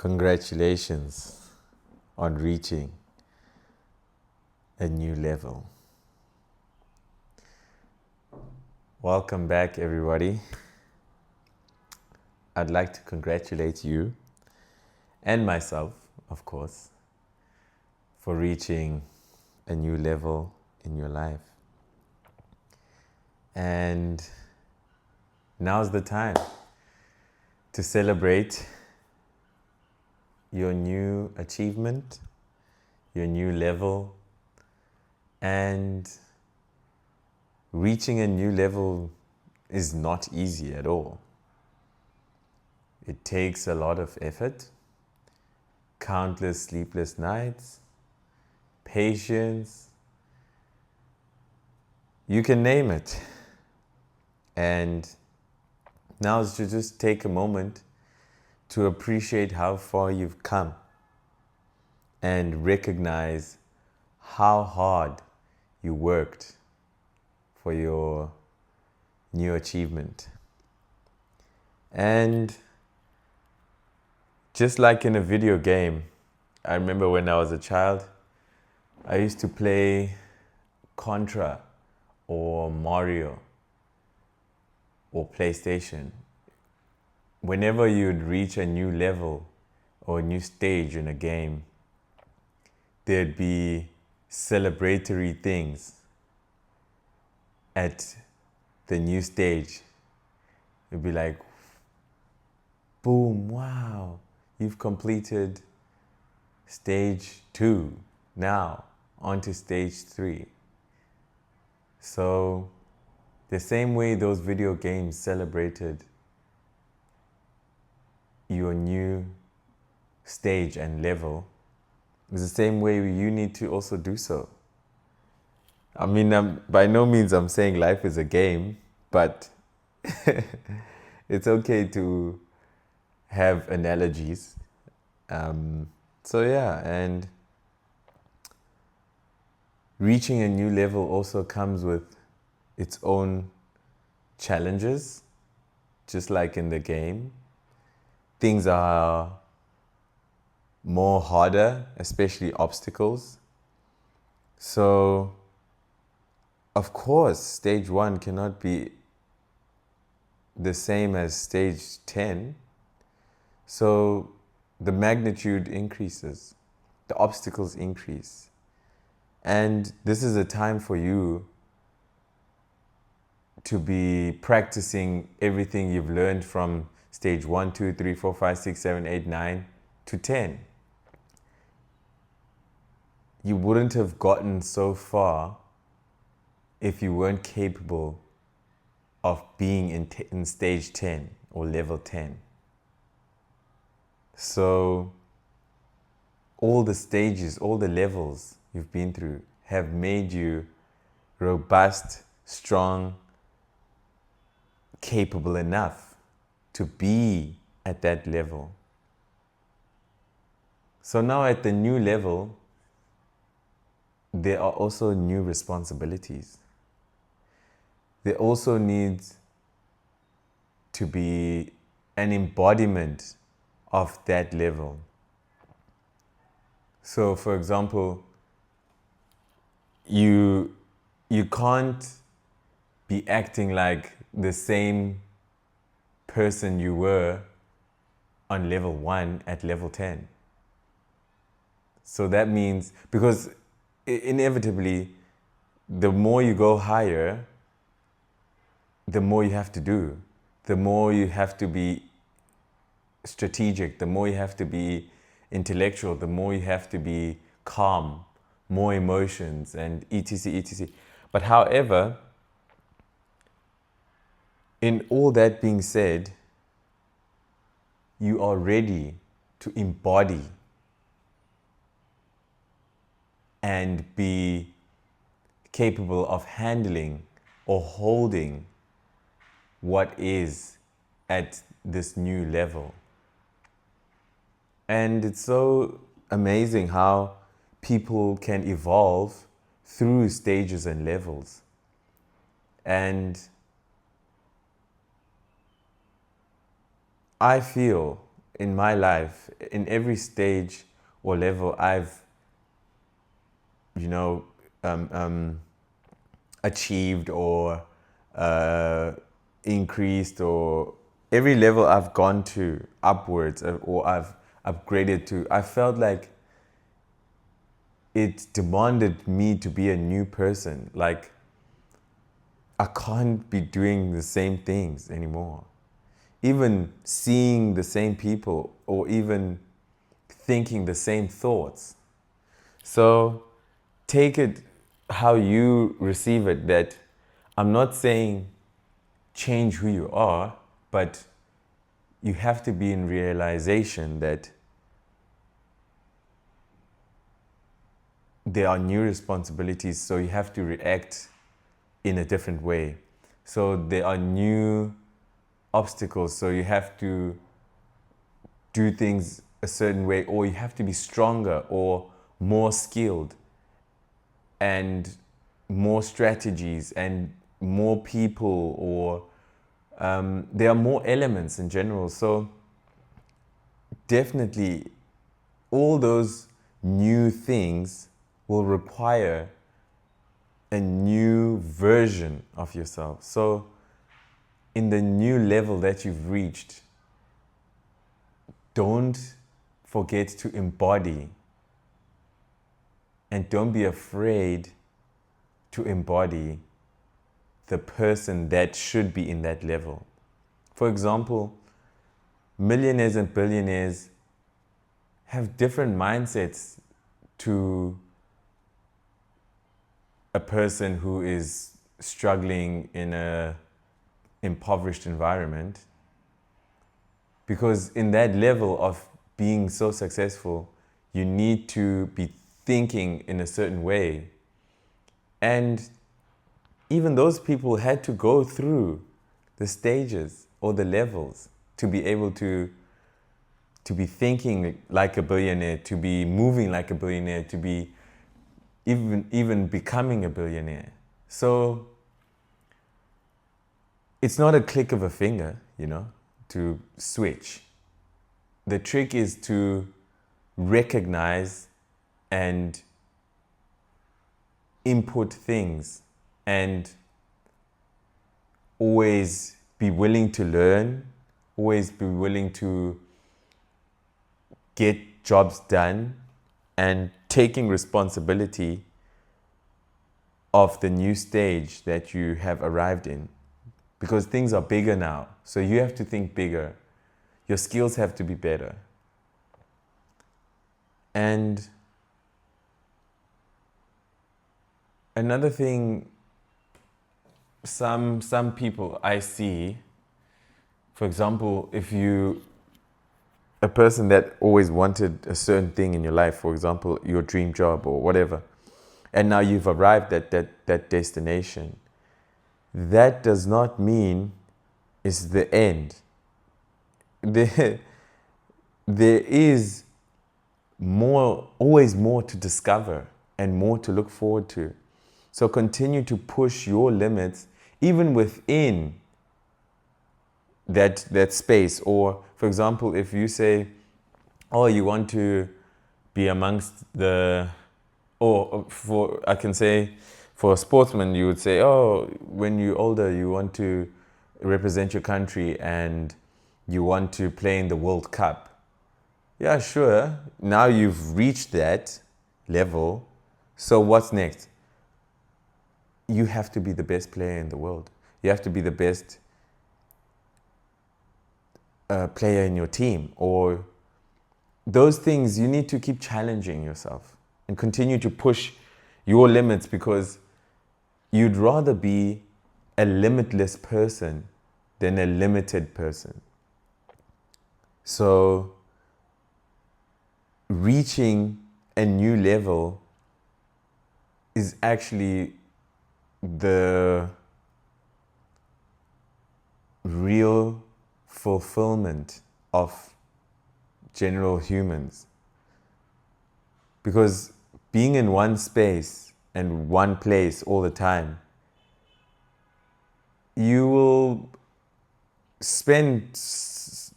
Congratulations on reaching a new level. Welcome back, everybody. I'd like to congratulate you and myself, of course, for reaching a new level in your life. And now's the time to celebrate your new achievement, your new level, and reaching a new level is not easy at all. It takes a lot of effort, countless sleepless nights, patience, you can name it. And now is to just take a moment to appreciate how far you've come and recognize how hard you worked for your new achievement. And just like in a video game, I remember when I was a child, I used to play Contra or Mario or PlayStation. Whenever you'd reach a new level or a new stage in a game, there'd be celebratory things at the new stage. It'd be like, boom, wow, you've completed stage 2. Now, on to stage 3. So, the same way those video games celebrated your new stage and level, is the same way you need to also do so. I mean, by no means I'm saying life is a game, but it's okay to have analogies. So yeah, and reaching a new level also comes with its own challenges, just like in the game. Things are more harder, especially obstacles. So, of course, stage 1 cannot be the same as stage 10. So, the magnitude increases, the obstacles increase. And this is a time for you to be practicing everything you've learned from stage 1, 2, 3, 4, 5, 6, 7, 8, 9 to 10. You wouldn't have gotten so far if you weren't capable of being in stage 10 or level 10. So all the stages, all the levels you've been through have made you robust, strong, capable enough to be at that level. So now at the new level, there are also new responsibilities. There also needs to be an embodiment of that level. So, for example, you can't be acting like the same person you were on level 1 at level 10. So that means, because inevitably, the more you go higher, the more you have to do, the more you have to be strategic, the more you have to be intellectual, the more you have to be calm, more emotions, and etc, etc. But however, in all that being said, you are ready to embody and be capable of handling or holding what is at this new level. And it's so amazing how people can evolve through stages and levels. And I feel in my life, in every stage or level, I've, you know, achieved or increased, or every level I've gone to upwards or I've upgraded to, I felt like it demanded me to be a new person. Like, I can't be doing the same things anymore. Even seeing the same people or even thinking the same thoughts. So take it how you receive it, that I'm not saying change who you are, but you have to be in realization that there are new responsibilities, so you have to react in a different way. So there are new obstacles, so you have to do things a certain way, or you have to be stronger or more skilled and more strategies and more people, or there are more elements in general. So definitely all those new things will require a new version of yourself. So in the new level that you've reached, don't forget to embody, and don't be afraid to embody the person that should be in that level. For example, millionaires and billionaires have different mindsets to a person who is struggling in a impoverished environment, because in that level of being so successful, you need to be thinking in a certain way. And even those people had to go through the stages or the levels to be able to be thinking like a billionaire, to be moving like a billionaire, to be even becoming a billionaire. So it's not a click of a finger, to switch. The trick is to recognize and input things, and always be willing to learn, always be willing to get jobs done, and taking responsibility of the new stage that you have arrived in. Because things are bigger now, so you have to think bigger. Your skills have to be better. And another thing, some people I see, for example, if a person that always wanted a certain thing in your life, for example, your dream job or whatever, and now you've arrived at that destination, that does not mean it's the end. There is always more to discover and more to look forward to. So continue to push your limits, even within that space. Or, for example, if you say, oh, you want to be amongst I can say, for a sportsman, you would say, oh, when you're older, you want to represent your country and you want to play in the World Cup. Yeah, sure. Now you've reached that level. So what's next? You have to be the best player in the world. You have to be the best player in your team. Or those things, you need to keep challenging yourself and continue to push your limits, because you'd rather be a limitless person than a limited person. So reaching a new level is actually the real fulfillment of general humans. Because being in one space and one place all the time, you will spend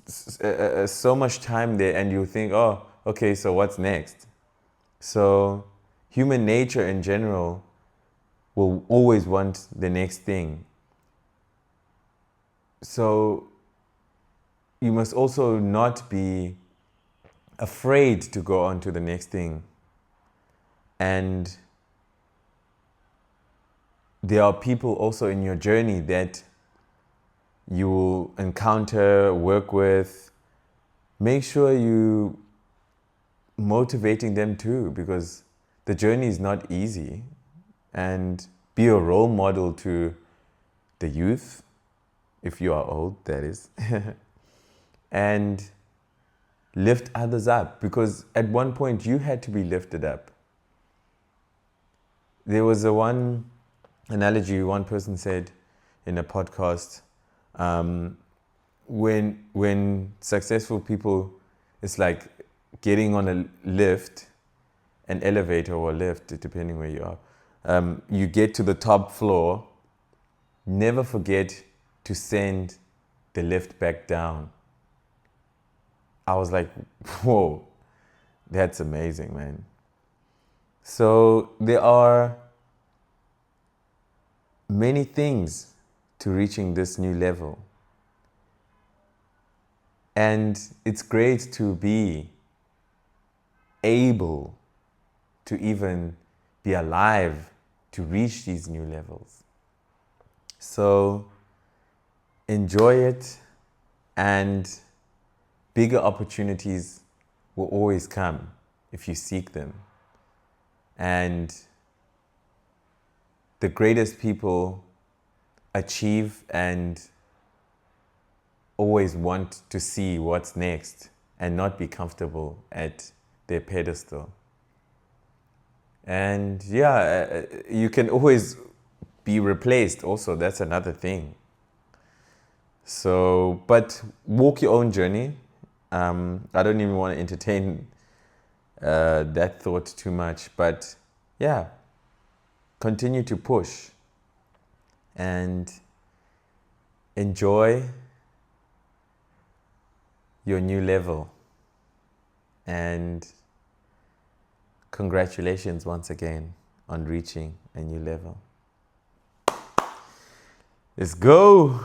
so much time there, and you think, oh, okay, so what's next? So human nature in general will always want the next thing. So you must also not be afraid to go on to the next thing. And there are people also in your journey that you will encounter, work with. Make sure you motivating them too, because the journey is not easy. And be a role model to the youth, if you are old, that is. And lift others up, because at one point you had to be lifted up. There was one analogy one person said in a podcast, when successful people, it's like getting on a lift, an elevator or a lift, depending where you are. You get to the top floor, never forget to send the lift back down. I was like, whoa, that's amazing, man. So there are many things to reaching this new level. And it's great to be able to even be alive to reach these new levels. So enjoy it, and bigger opportunities will always come if you seek them. And the greatest people achieve and always want to see what's next and not be comfortable at their pedestal. And yeah, you can always be replaced also. That's another thing. So, but walk your own journey. I don't even want to entertain that thought too much, but yeah, continue to push and enjoy your new level. And congratulations once again on reaching a new level. Let's go.